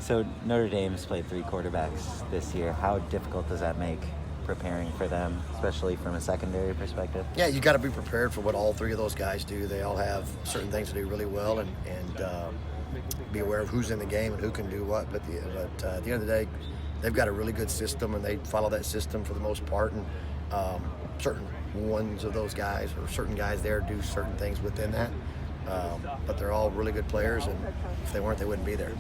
So Notre Dame's played 3 quarterbacks this year. How difficult does that make preparing for them, especially from a secondary perspective? Yeah, you got to be prepared for what all 3 of those guys do. They all have certain things to do really well, and be aware of who's in the game and who can do what. But at the end of the day, they've got a really good system, and they follow that system for the most part. And certain ones of those guys, or certain guys there, do certain things within that. But they're all really good players, and if they weren't, they wouldn't be there.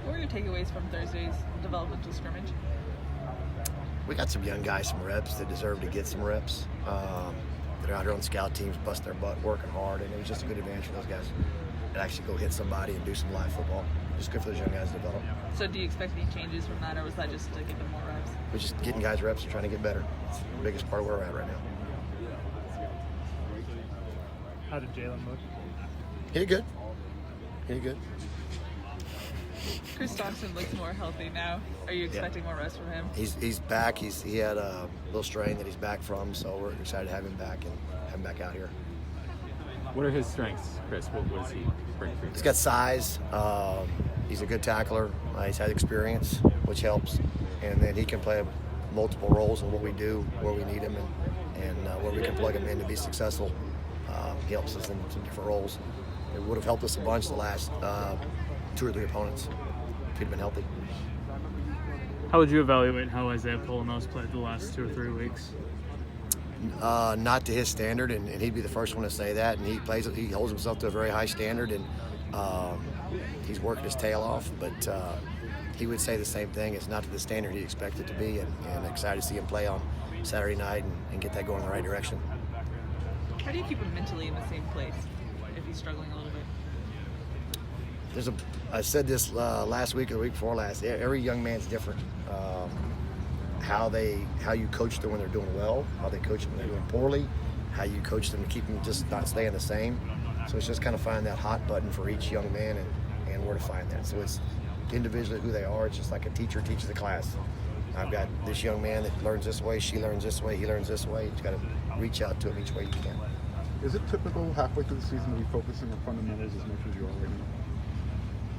What were your takeaways from Thursday's developmental scrimmage? We got some young guys, some reps that deserve to get some reps. They're out here on scout teams, busting their butt, working hard, and it was just a good advantage for those guys to actually go hit somebody and do some live football. Just good for those young guys to develop. So do you expect any changes from that, or was that just to give them more reps? We're just getting guys reps and trying to get better. It's the biggest part of where we're at right now. How did Jalen look? He did good. He did good. Chris Thompson looks more healthy now. Are you expecting more rest from him? He's back. He had a little strain that he's back from, so we're excited to have him back and have him back out here. What are his strengths, Chris? What does he bring for you? He's got size. He's a good tackler. He's had experience, which helps. And then he can play multiple roles in what we do, where we need him, and where we can plug him in to be successful. He helps us in some different roles. It would have helped us a bunch the last 2 or 3 opponents if he'd been healthy. How would you evaluate how Isaiah Polonos played the last 2 or 3 weeks? Not to his standard, and he'd be the first one to say that. And he holds himself to a very high standard, and he's working his tail off. But he would say the same thing. It's not to the standard he expected to be, and excited to see him play on Saturday night and get that going in the right direction. How do you keep him mentally in the same place if he's struggling a little bit? I said this last week or the week before last. Every young man's different. How you coach them when they're doing well, how they coach them when they're doing poorly, how you coach them to keep them just not staying the same. So it's just kind of finding that hot button for each young man and where to find that. So it's individually who they are. It's just like a teacher teaches a class. I've got this young man that learns this way, she learns this way, he learns this way. You got to reach out to him each way you can. Is it typical halfway through the season to be focusing on fundamentals as much as you are right now?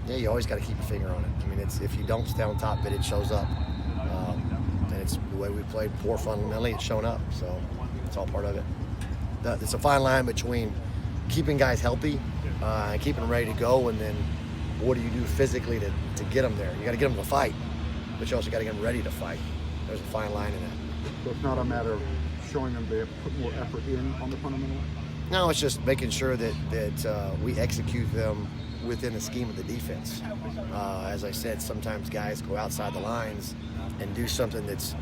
Yeah, you always got to keep your finger on it. I mean, if you don't stay on top of it, it shows up. And it's the way we played poor fundamentally, it's shown up. So it's all part of it. It's a fine line between keeping guys healthy and keeping them ready to go, and then what do you do physically to get them there? You got to get them to fight, but you also got to get them ready to fight. There's a fine line in that. So it's not a matter of showing them they have put more effort in on the fundamental? No, it's just making sure that we execute them within the scheme of the defense. As I said, sometimes guys go outside the lines and do something that's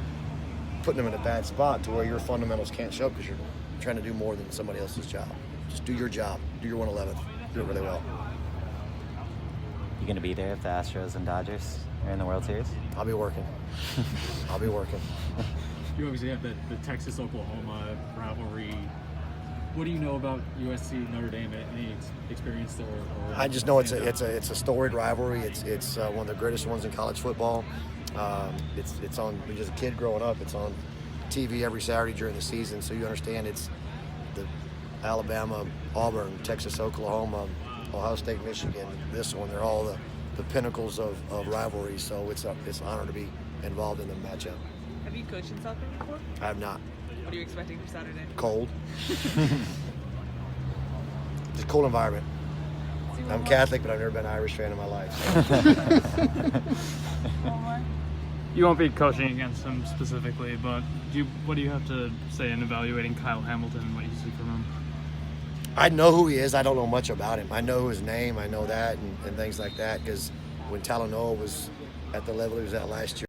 putting them in a bad spot to where your fundamentals can't show because you're trying to do more than somebody else's job. Just do your job. Do your 111th. Do it really well. You going to be there if the Astros and Dodgers are in the World Series? I'll be working. I'll be working. You obviously have the Texas-Oklahoma rivalry. What do you know about USC Notre Dame? Any experience there? I just know it's a storied rivalry. It's one of the greatest ones in college football. It's on. When you're a kid growing up, it's on TV every Saturday during the season. So you understand it's the Alabama, Auburn, Texas, Oklahoma, Ohio State, Michigan. This one, they're all the pinnacles of rivalry. So it's an honor to be involved in the matchup. Have you coached in South Bend before? I have not. What are you expecting for Saturday? Cold. Just cold environment. I'm Catholic, but I've never been an Irish fan in my life. So. You won't be coaching against him specifically, but what do you have to say in evaluating Kyle Hamilton and what you see from him? I know who he is. I don't know much about him. I know his name. I know that and things like that because when Talanoa was at the level he was at last year,